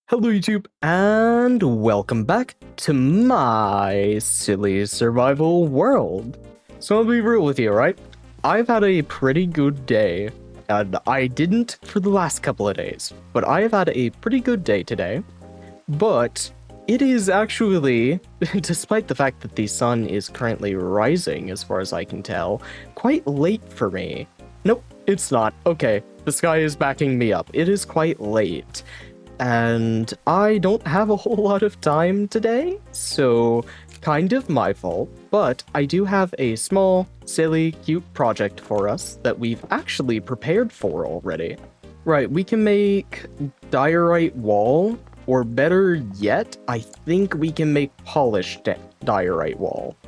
Hello YouTube, and welcome back to my silly survival world. So I'll be real with you, right? I've had a pretty good day, and I didn't for the last couple of days, but I have had a pretty good day today. But it is actually, despite the fact that the sun is currently rising as far as I can tell, quite late for me. Nope, it's not. Okay, the sky is backing me up. It is quite late. And I don't have a whole lot of time today, so kind of my fault, but I do have a small, silly, cute project for us that we've actually prepared for already. Right, we can make diorite wall, or better yet, I think we can make polished diorite wall.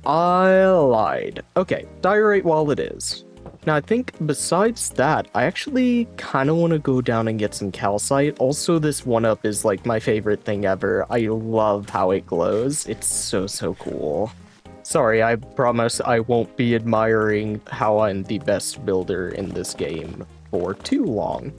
I lied. Okay, diorite wall it is. Now, I think besides that, I actually kind of want to go down and get some calcite. Also, this 1-up is like my favorite thing ever. I love how it glows. It's so cool. Sorry, I promise I won't be admiring how I'm the best builder in this game for too long.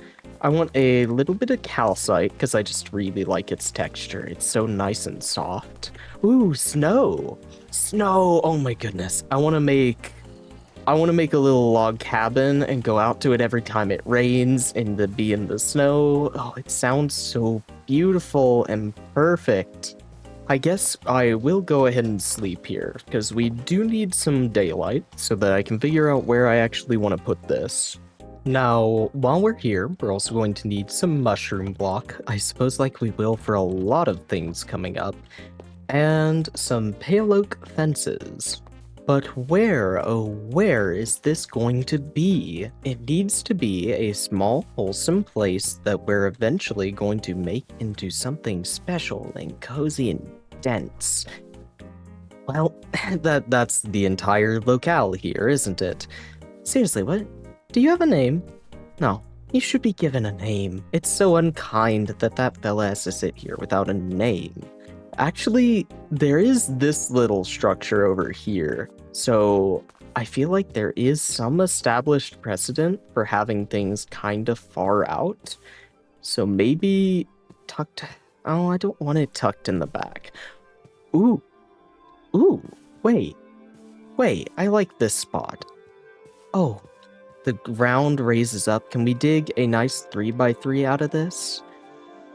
I want a little bit of calcite because I just really like its texture. It's so nice and soft. Ooh, snow. Snow, oh my goodness. I want to make a little log cabin and go out to it every time it rains and to be in the snow. Oh, it sounds so beautiful and perfect. I guess I will go ahead and sleep here because we do need some daylight so that I can figure out where I actually want to put this. Now, while we're here, we're also going to need some mushroom block, I suppose like we will for a lot of things coming up, and some pale oak fences. But where, oh where is this going to be? It needs to be a small, wholesome place that we're eventually going to make into something special and cozy and dense. Well, that's the entire locale here, isn't it? Seriously, what? Do you have a name? No, you should be given a name. It's so unkind that that fella has to sit here without a name. Actually, there is this little structure over here, so I feel like there is some established precedent for having things kind of far out. So maybe tucked... Oh, I don't want it tucked in the back. Ooh. Ooh, wait, I like this spot. Oh, the ground raises up. Can we dig a nice 3x3 out of this?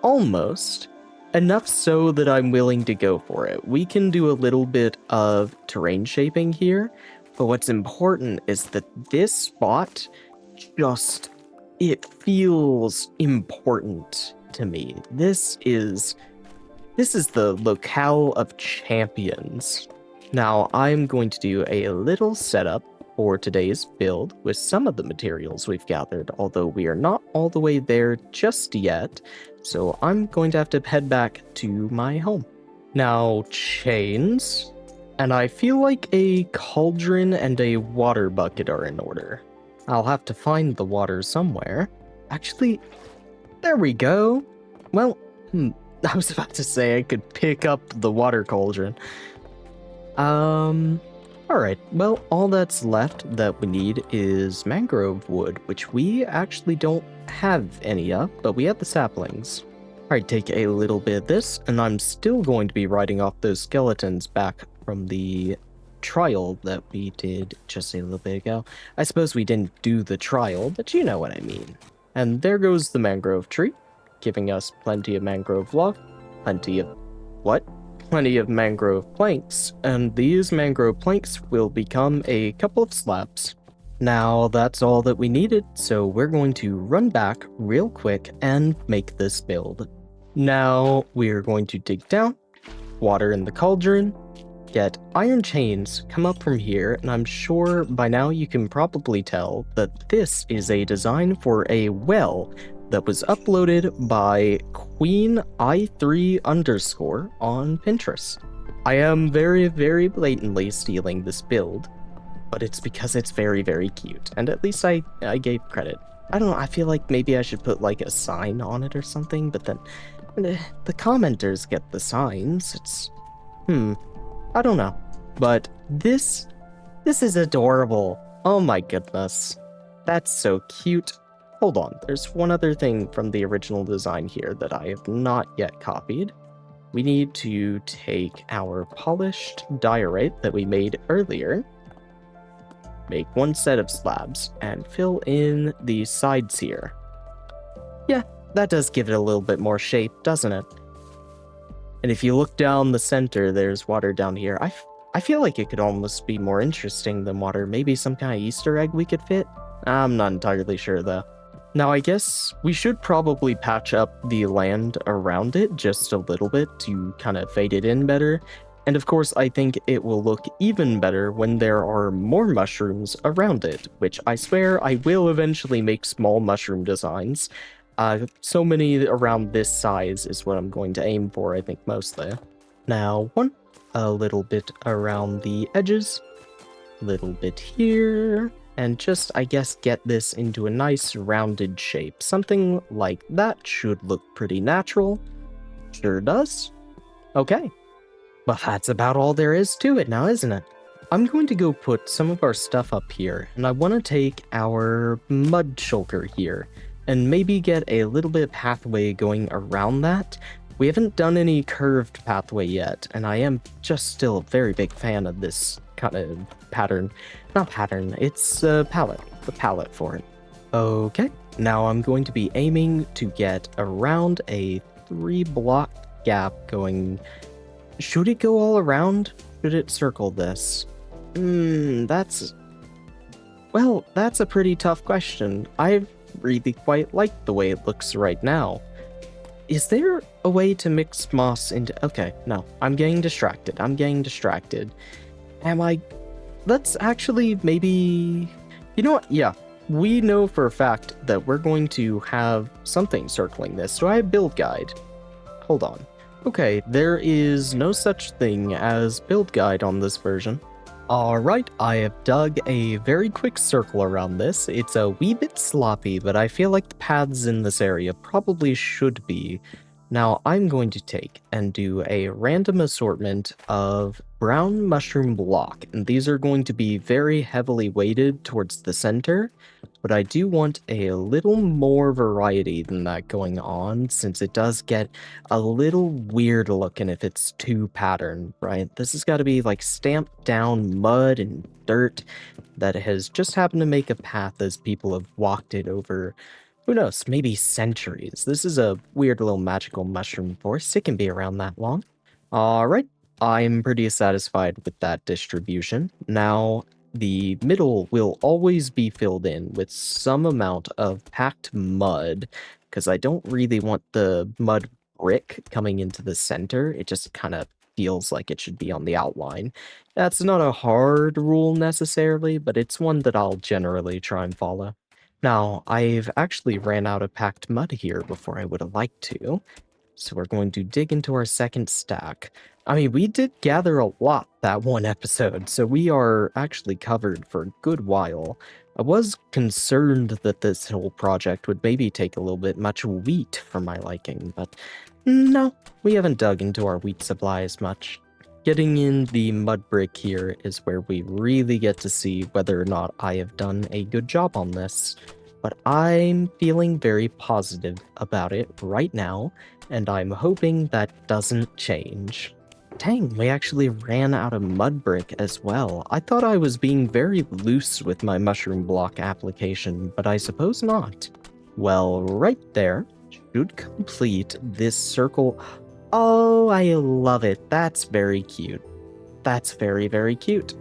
Almost. Enough so that I'm willing to go for it. We can do a little bit of terrain shaping here, but what's important is that this spot it feels important to me. This is the locale of champions. Now, I'm going to do a little setup for today's build with some of the materials we've gathered, although we are not all the way there just yet. So I'm going to have to head back to my home. Now, chains. And I feel like a cauldron and a water bucket are in order. I'll have to find the water somewhere. Actually, there we go. Well, I was about to say I could pick up the water cauldron. Alright, well, all that's left that we need is mangrove wood, which we actually don't have any of, but we have the saplings. Alright, take a little bit of this, and I'm still going to be writing off those skeletons back from the trial that we did just a little bit ago. I suppose we didn't do the trial, but you know what I mean. And there goes the mangrove tree, giving us plenty of mangrove log, plenty of mangrove planks, and these mangrove planks will become a couple of slabs. Now that's all that we needed, so we're going to run back real quick and make this build. Now we're going to dig down, water in the cauldron, get iron chains, come up from here, and I'm sure by now you can probably tell that this is a design for a well that was uploaded by Queen I3 _ on Pinterest. I am very blatantly stealing this build, but it's because it's very cute, and at least I gave credit. I don't know, I feel like maybe I should put like a sign on it or something, but then the commenters get the signs. It's, I don't know. But this is adorable. Oh my goodness. That's so cute. hold on. There's one other thing from the original design here that I have not yet copied. We need to take our polished diorite that we made earlier, make one set of slabs, and fill in the sides here. Yeah, that does give it a little bit more shape, doesn't it? And if you look down the center, there's water down here. I feel like it could almost be more interesting than water. Maybe some kind of Easter egg we could fit? I'm not entirely sure, though. Now, I guess we should probably patch up the land around it just a little bit to kind of fade it in better. And of course, I think it will look even better when there are more mushrooms around it, which I swear I will eventually make small mushroom designs. So many around this size is what I'm going to aim for, I think, mostly. Now, a little bit around the edges, little bit here, and just, I guess, get this into a nice rounded shape. Something like that should look pretty natural. Sure does. Okay. Well, that's about all there is to it now, isn't it? I'm going to go put some of our stuff up here, and I want to take our mud shulker here, and maybe get a little bit of pathway going around that. We haven't done any curved pathway yet, and I am just still a very big fan of this kind of pattern. Not pattern, it's a palette. The palette for it. Okay, now I'm going to be aiming to get around a 3-block gap going. Should it go all around? Should it circle this? That's a pretty tough question. I really quite like the way it looks right now. Is there a way to mix moss into... Okay, no. I'm getting distracted. Let's actually maybe... You know what? Yeah. We know for a fact that we're going to have something circling this. So I have build guide. Hold on. Okay, there is no such thing as build guide on this version. Alright, I have dug a very quick circle around this. It's a wee bit sloppy, but I feel like the paths in this area probably should be. Now, I'm going to take and do a random assortment of brown mushroom block, and these are going to be very heavily weighted towards the center, but I do want a little more variety than that going on, since it does get a little weird looking if it's too patterned, right? This has got to be like stamped down mud and dirt that has just happened to make a path as people have walked it over, who knows, maybe centuries. This is a weird little magical mushroom forest. It can be around that long. Alright, I'm pretty satisfied with that distribution. Now, the middle will always be filled in with some amount of packed mud, because I don't really want the mud brick coming into the center. It just kind of feels like it should be on the outline. That's not a hard rule necessarily, but it's one that I'll generally try and follow. Now, I've actually ran out of packed mud here before I would have liked to, so we're going to dig into our second stack. I mean, we did gather a lot that one episode, so we are actually covered for a good while. I was concerned that this whole project would maybe take a little bit much wheat for my liking, but no, we haven't dug into our wheat supply as much. Getting in the mud brick here is where we really get to see whether or not I have done a good job on this. But I'm feeling very positive about it right now, and I'm hoping that doesn't change. Dang, we actually ran out of mud brick as well. I thought I was being very loose with my mushroom block application, but I suppose not. Well, right there should complete this circle. Oh, I love it. That's very cute. That's very, very cute.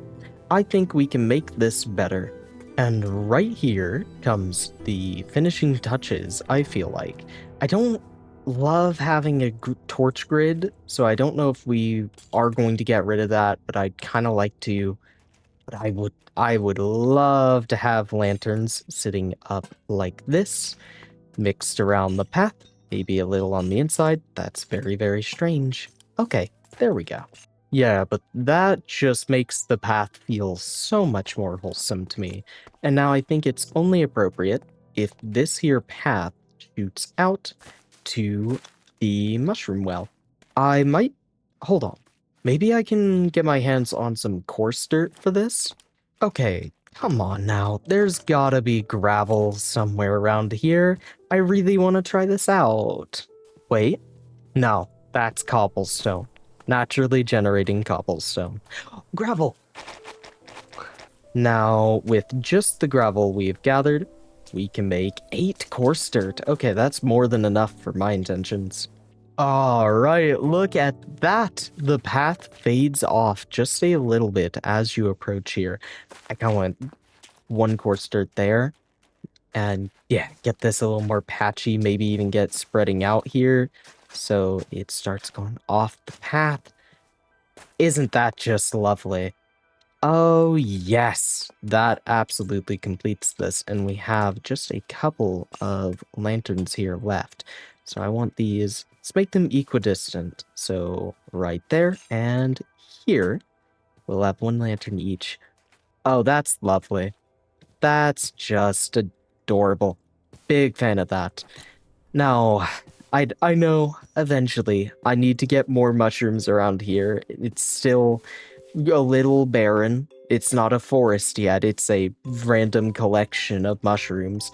I think we can make this better. And right here comes the finishing touches, I feel like. I don't love having a torch grid, so I don't know if we are going to get rid of that, but I'd kind of like to. But I would love to have lanterns sitting up like this, mixed around the path. Maybe a little on the inside. That's very, very strange. Okay, there we go. Yeah, but that just makes the path feel so much more wholesome to me. And now I think it's only appropriate if this here path shoots out to the mushroom well. I might... Hold on. Maybe I can get my hands on some coarse dirt for this? Okay, Come on now, there's gotta be gravel somewhere around here. I really want to try this out. Wait, no, that's cobblestone. Naturally generating cobblestone. Gravel! Now, with just the gravel we've gathered, we can make 8 coarse dirt. Okay, that's more than enough for my intentions. Alright, look at that. The path fades off just a little bit as you approach here. I kind of want 1 coarse dirt there. And yeah, get this a little more patchy, maybe even get spreading out here. So it starts going off the path. Isn't that just lovely? Oh, yes, that absolutely completes this, and we have just a couple of lanterns here left. So I want these, let's make them equidistant. So right there and here, we'll have 1 lantern each. Oh, that's lovely. That's just adorable. Big fan of that. Now, I know eventually I need to get more mushrooms around here. It's still a little barren. It's not a forest yet. It's a random collection of mushrooms.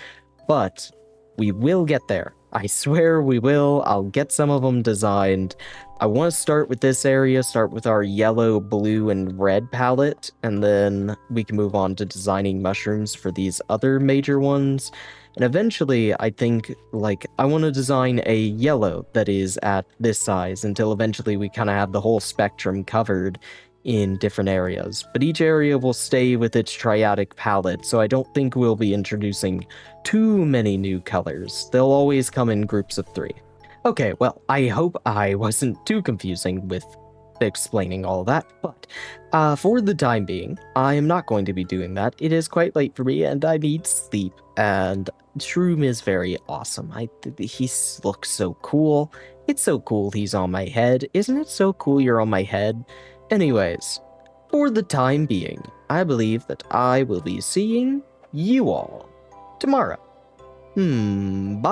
But we will get there. I swear we will. I'll get some of them designed. I want to start with this area, start with our yellow, blue, and red palette, and then we can move on to designing mushrooms for these other major ones. And eventually, I think, I want to design a yellow that is at this size until eventually we kind of have the whole spectrum covered in different areas. But each area will stay with its triadic palette, so I don't think we'll be introducing too many new colors. They'll always come in groups of 3. Okay, well, I hope I wasn't too confusing with explaining all that, but for the time being, I am not going to be doing that. It is quite late for me, and I need sleep, and Shroom is very awesome. He looks so cool. It's so cool he's on my head. Isn't it so cool you're on my head? Anyways, for the time being, I believe that I will be seeing you all tomorrow. Bye.